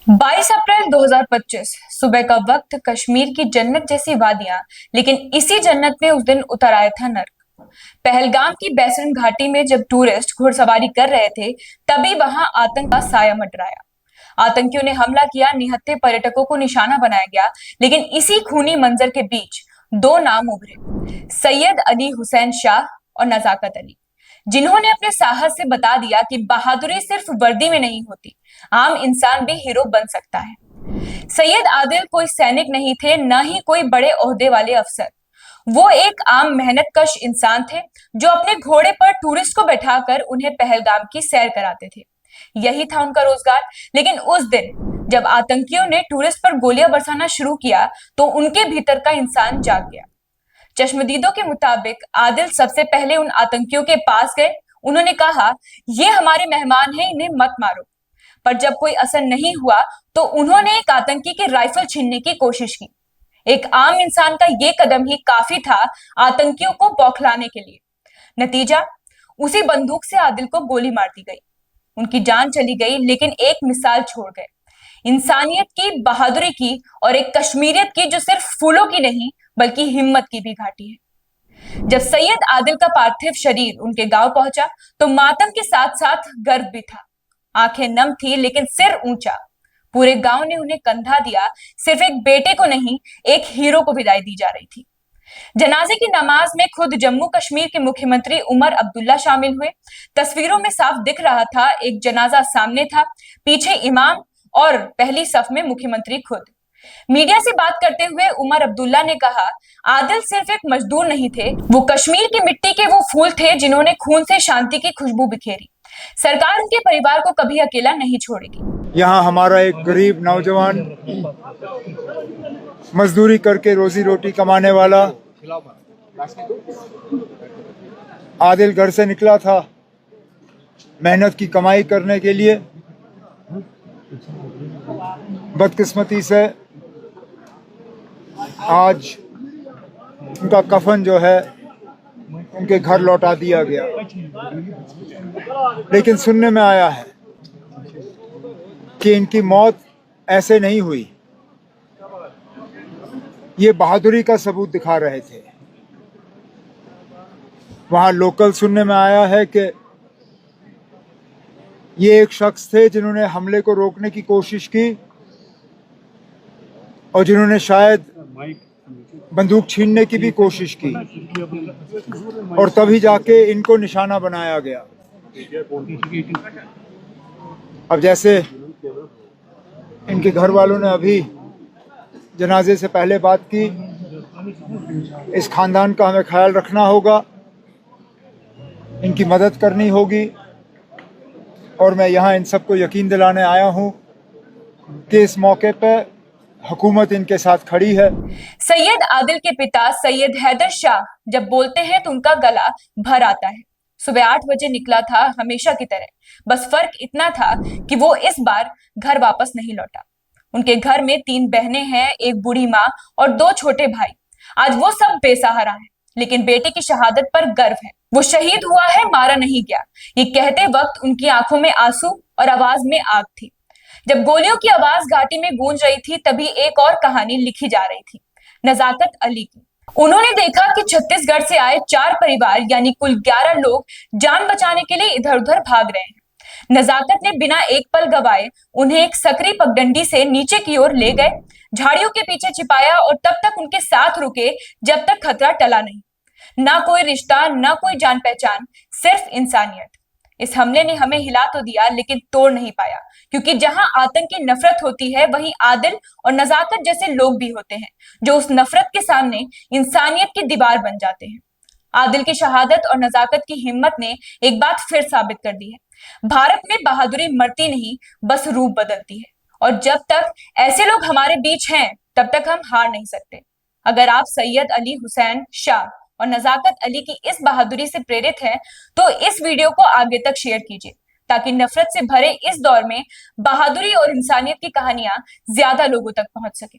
22 अप्रैल 2025 सुबह का वक्त, कश्मीर की जन्नत जैसी वादियां, लेकिन इसी जन्नत में उस दिन उतर आया था नर्क। पहलगाम की बैसरन घाटी में जब टूरिस्ट घुड़सवारी कर रहे थे, तभी वहां आतंक का साया मंडराया। आतंकियों ने हमला किया, निहत्थे पर्यटकों को निशाना बनाया गया। लेकिन इसी खूनी मंजर के बीच दो नाम उभरे, सैयद अली हुसैन शाह और नजाकत अली, जिन्होंने अपने साहस से बता दिया कि बहादुरी सिर्फ वर्दी में नहीं होती, आम इंसान भी हीरो बन सकता है। सैयद आदिल कोई सैनिक नहीं थे, न ही कोई बड़े ओहदे वाले अफसर। वो एक आम मेहनत कश इंसान थे, जो अपने घोड़े पर टूरिस्ट को बैठाकर उन्हें पहलगाम की सैर कराते थे। यही था उनका रोजगार। लेकिन उस दिन जब आतंकियों ने टूरिस्ट पर गोलियां बरसाना शुरू किया, तो उनके भीतर का इंसान जाग गया। चश्मदीदों के मुताबिक आदिल सबसे पहले उन आतंकियों के पास गए। उन्होंने कहा, ये हमारे मेहमान हैं, इन्हें मत मारो। पर जब कोई असर नहीं हुआ, तो उन्होंने एक आतंकी की राइफल छीनने की कोशिश की। एक आम इंसान का यह कदम ही काफी था आतंकियों को बौखलाने के लिए। नतीजा, उसी बंदूक से आदिल को गोली मार दी गई। उनकी जान चली गई, लेकिन एक मिसाल छोड़ गए, इंसानियत की, बहादुरी की और एक कश्मीरियत की जो सिर्फ फूलों की नहीं बल्कि हिम्मत की भी घाटी है। जब सैयद आदिल का पार्थिव शरीर उनके गांव पहुंचा, तो मातम के साथ साथ गर्व भी था। आंखें नम थी, लेकिन सिर ऊंचा। पूरे गांव ने उन्हें कंधा दिया। सिर्फ एक बेटे को नहीं, एक हीरो को विदाई दी जा रही थी। जनाजे की नमाज में खुद जम्मू कश्मीर के मुख्यमंत्री उमर अब्दुल्ला शामिल हुए। तस्वीरों में साफ दिख रहा था, एक जनाजा सामने था, पीछे इमाम और पहली सफ में मुख्यमंत्री खुद। मीडिया से बात करते हुए उमर अब्दुल्ला ने कहा, आदिल सिर्फ एक मजदूर नहीं थे, वो कश्मीर की मिट्टी के वो फूल थे जिन्होंने खून से शांति की खुशबू बिखेरी। सरकार उनके परिवार को कभी अकेला नहीं छोड़ेगी। यहाँ हमारा एक गरीब नौजवान मजदूरी करके रोजी रोटी कमाने वाला आदिल घर से निकला था मेहनत की कमाई करने के लिए। बदकिस्मती से आज उनका कफन जो है उनके घर लौटा दिया गया। लेकिन सुनने में आया है कि इनकी मौत ऐसे नहीं हुई, ये बहादुरी का सबूत दिखा रहे थे। वहां लोकल सुनने में आया है कि ये एक शख्स थे जिन्होंने हमले को रोकने की कोशिश की और जिन्होंने शायद बंदूक छीनने की भी कोशिश की, और तभी जाके इनको निशाना बनाया गया। अब जैसे इनके घर वालों ने अभी जनाजे से पहले बात की, इस खानदान का हमें ख्याल रखना होगा, इनकी मदद करनी होगी। और मैं यहाँ इन सबको यकीन दिलाने आया हूँ कि इस मौके पर हुकूमत इनके साथ खड़ी है। सैयद आदिल के पिता सैयद हैदर शाह जब बोलते हैं तो उनका गला भर आता है। सुबह 8 बजे निकला था, हमेशा की तरह। बस फर्क इतना था कि वो इस बार घर वापस नहीं लौटा। उनके घर में 3 बहनें हैं, एक बूढ़ी माँ और 2 छोटे भाई। आज वो सब बेसहारा हैं, लेकिन बेटे की शहादत पर गर्व है। वो शहीद हुआ है, मारा नहीं गया। ये कहते वक्त उनकी आंखों में आंसू और आवाज में आग थी। जब गोलियों की आवाज घाटी में गूंज रही थी, तभी एक और कहानी लिखी जा रही थी, नजाकत अली की। उन्होंने देखा कि छत्तीसगढ़ से आए 4 परिवार यानी कुल 11 लोग जान बचाने के लिए इधर उधर भाग रहे हैं। नजाकत ने बिना एक पल गवाए उन्हें एक सकरी पगडंडी से नीचे की ओर ले गए, झाड़ियों के पीछे छिपाया और तब तक उनके साथ रुके जब तक खतरा टला नहीं। ना कोई रिश्ता, ना कोई जान पहचान, सिर्फ इंसानियत। इस हमले ने हमें हिला तो दिया, लेकिन तोड़ नहीं पाया, क्योंकि जहां आतंक की नफरत होती है, वहीं आदिल और नजाकत जैसे लोग भी होते हैं, जो उस नफरत के सामने इंसानियत की दीवार बन जाते हैं। आदिल की शहादत और नजाकत की हिम्मत ने एक बात फिर साबित कर दी है, भारत में बहादुरी मरती नहीं, बस रूप बदलती है। और जब तक ऐसे लोग हमारे बीच हैं, तब तक हम हार नहीं सकते। अगर आप सैयद अली हुसैन शाह और नजाकत अली की इस बहादुरी से प्रेरित हैं, तो इस वीडियो को आगे तक शेयर कीजिए, ताकि नफरत से भरे इस दौर में बहादुरी और इंसानियत की कहानियां ज्यादा लोगों तक पहुंच सके।